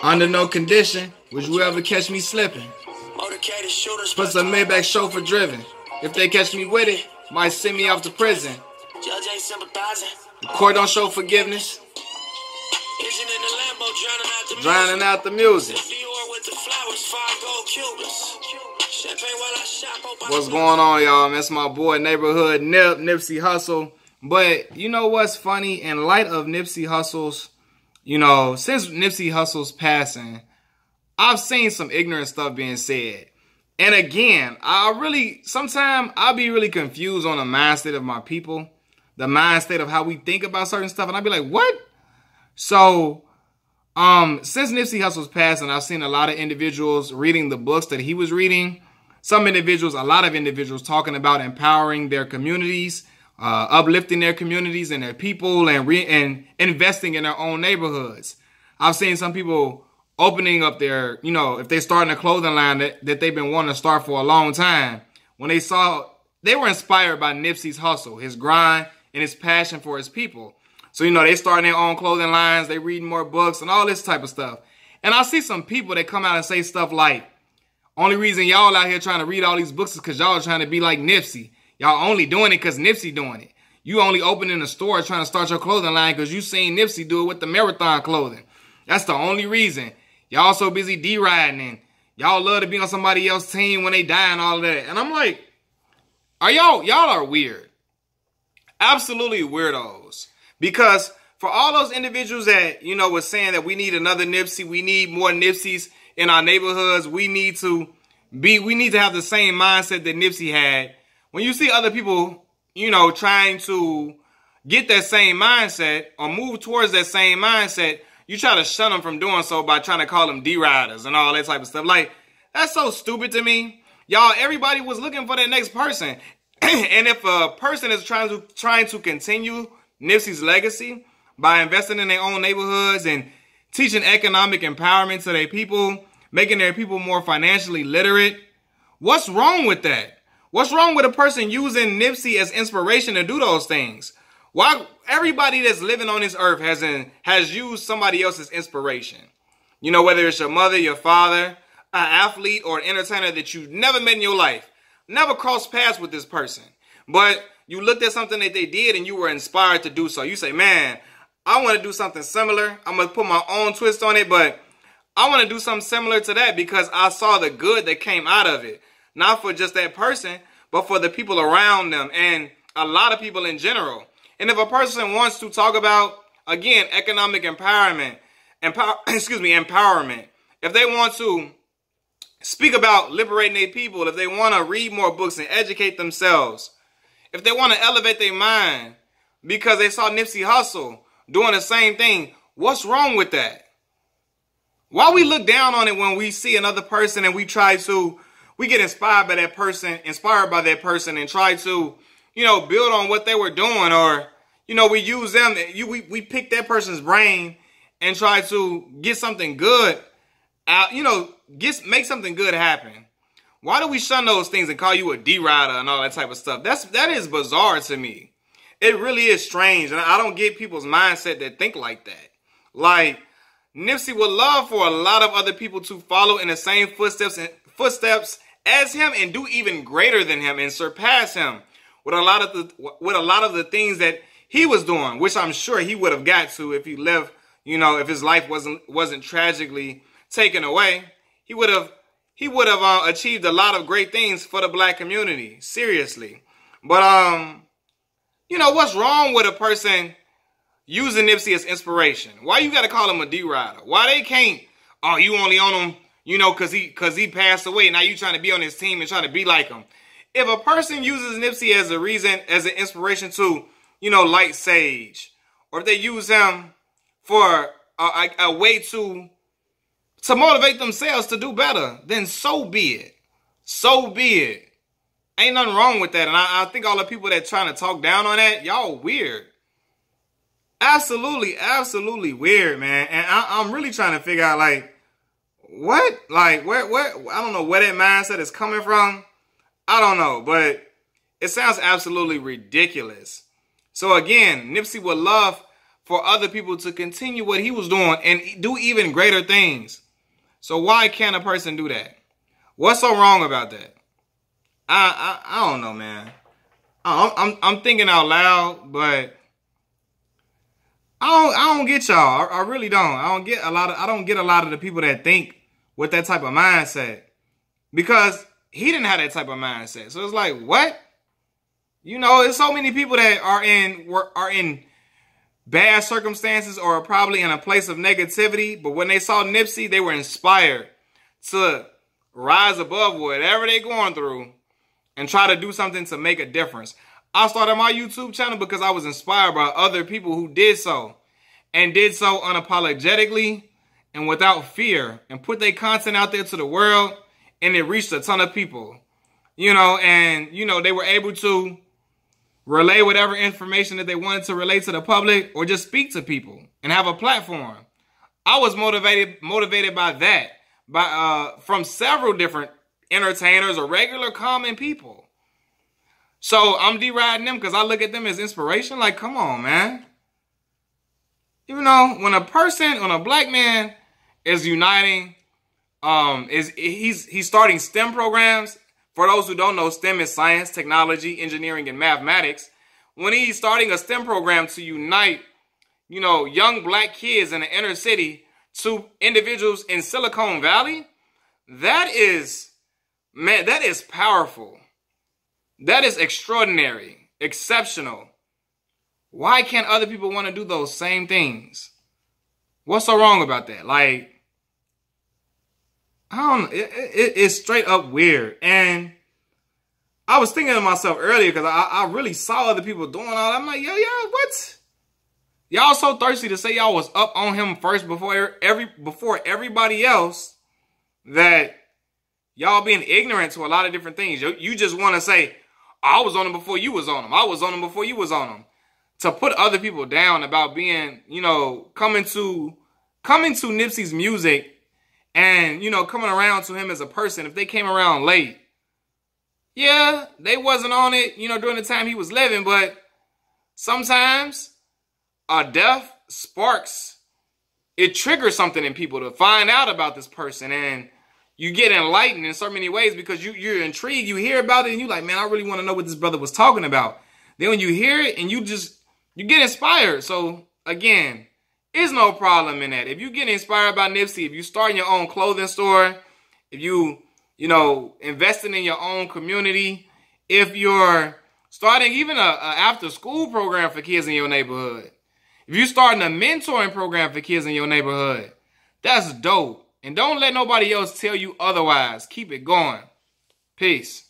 Under no condition would you ever catch me slipping. Put some Maybach chauffeur driven. If they catch me with it, might send me off to prison. The court don't show forgiveness. Drowning out the music. What's going on, y'all? That's my boy Neighborhood Nip, Nipsey Hussle. But you know what's funny? In light of Nipsey Hussle's, since Nipsey Hussle's passing, I've seen some ignorant stuff being said. And again, sometimes I'll be really confused on the mindset of my people, the mindset of how we think about certain stuff. And I'll be like, what? So, since Nipsey Hussle's passing, I've seen a lot of individuals reading the books that he was reading. A lot of individuals talking about empowering their communities, uplifting their communities and their people, and investing in their own neighborhoods. I've seen some people opening up their, if they're starting a clothing line that they've been wanting to start for a long time. When they were inspired by Nipsey's hustle, his grind, and his passion for his people. So, they starting their own clothing lines, they reading more books and all this type of stuff. And I see some people that come out and say stuff like, only reason y'all out here trying to read all these books is because y'all trying to be like Nipsey. Y'all only doing it because Nipsey doing it. You only opening a store trying to start your clothing line because you seen Nipsey do it with the Marathon clothing. That's the only reason. Y'all so busy D-riding and y'all love to be on somebody else's team when they die and all of that. And I'm like, y'all are weird. Absolutely weirdos. Because for all those individuals that, was saying that we need another Nipsey, we need more Nipseys in our neighborhoods, we need to have the same mindset that Nipsey had. When you see other people, trying to get that same mindset or move towards that same mindset, you try to shun them from doing so by trying to call them D-riders and all that type of stuff. Like, that's so stupid to me. Y'all, everybody was looking for that next person. And if a person is trying to continue Nipsey's legacy by investing in their own neighborhoods and teaching economic empowerment to their people, making their people more financially literate, what's wrong with that? What's wrong with a person using Nipsey as inspiration to do those things? Why everybody that's living on this earth has used somebody else's inspiration? Whether it's your mother, your father, an athlete, or an entertainer that you've never met in your life, never crossed paths with this person, but you looked at something that they did and you were inspired to do so. You say, man, I want to do something similar. I'm going to put my own twist on it, but I want to do something similar to that because I saw the good that came out of it. Not for just that person, but for the people around them and a lot of people in general. And if a person wants to talk about, again, economic empowerment, empowerment, if they want to speak about liberating their people, if they want to read more books and educate themselves, if they want to elevate their mind because they saw Nipsey Hussle doing the same thing, what's wrong with that? Why we look down on it when we see another person and we get inspired by that person and try to, build on what they were doing, or, we use them, we pick that person's brain and try to get something good out, make something good happen. Why do we shun those things and call you a D-rider and all that type of stuff? That is bizarre to me. It really is strange. And I don't get people's mindset that think like that. Like, Nipsey would love for a lot of other people to follow in the same footsteps as him and do even greater than him and surpass him with a lot of the things that he was doing, which I'm sure he would have got to if he lived, if his life wasn't tragically taken away. He would have achieved a lot of great things for the black community. Seriously. But, what's wrong with a person using Nipsey as inspiration? Why you got to call him a D-rider? Why they can't, you only on him, because he passed away. Now you trying to be on his team and trying to be like him. If a person uses Nipsey as an inspiration to, light sage, or if they use him for a way to motivate themselves to do better, then so be it. So be it. Ain't nothing wrong with that. And I think all the people that trying to talk down on that, y'all weird. Absolutely, absolutely weird, man. And I'm really trying to figure out, like, what? Like, where, I don't know where that mindset is coming from. I don't know, but it sounds absolutely ridiculous. So again, Nipsey would love for other people to continue what he was doing and do even greater things. So why can't a person do that? What's so wrong about that? I don't know, man. I'm thinking out loud, but I don't get y'all. I really don't. I don't get a lot of the people that think with that type of mindset, because he didn't have that type of mindset. So it's like, what? You know, there's so many people that are in bad circumstances or probably in a place of negativity, but when they saw Nipsey, they were inspired to rise above whatever they're going through and try to do something to make a difference. I started my YouTube channel because I was inspired by other people who did so, and did so unapologetically and without fear, and put their content out there to the world, and it reached a ton of people. You know, and, you know, they were able to relay whatever information that they wanted to relay to the public, or just speak to people and have a platform. I was motivated by that, from several different entertainers or regular common people. So I'm deriding them because I look at them as inspiration. Like, come on, man. You know, when a black man is uniting, he's starting STEM programs. For those who don't know, STEM is science, technology, engineering, and mathematics. When he's starting a STEM program to unite, you know, young black kids in the inner city to individuals in Silicon Valley, that is, man, that is powerful. That is extraordinary, exceptional. Why can't other people want to do those same things? What's so wrong about that? Like, I don't know. It's straight up weird. And I was thinking to myself earlier, because I really saw other people doing all that. I'm like, yo, what? Y'all so thirsty to say y'all was up on him first before everybody else, that y'all being ignorant to a lot of different things. You just want to say, I was on him before you was on him. I was on him before you was on him. To put other people down about being, you know, coming to Nipsey's music and, you know, coming around to him as a person. If they came around late, yeah, they wasn't on it, you know, during the time he was living. But sometimes a death sparks, it triggers something in people to find out about this person. And you get enlightened in so many ways because you're intrigued. You hear about it and you're like, man, I really want to know what this brother was talking about. Then when you hear it and you get inspired. So again, there's no problem in that. If you get inspired by Nipsey, if you start your own clothing store, if you know, investing in your own community, if you're starting even a after school program for kids in your neighborhood, if you're starting a mentoring program for kids in your neighborhood, that's dope. And don't let nobody else tell you otherwise. Keep it going. Peace.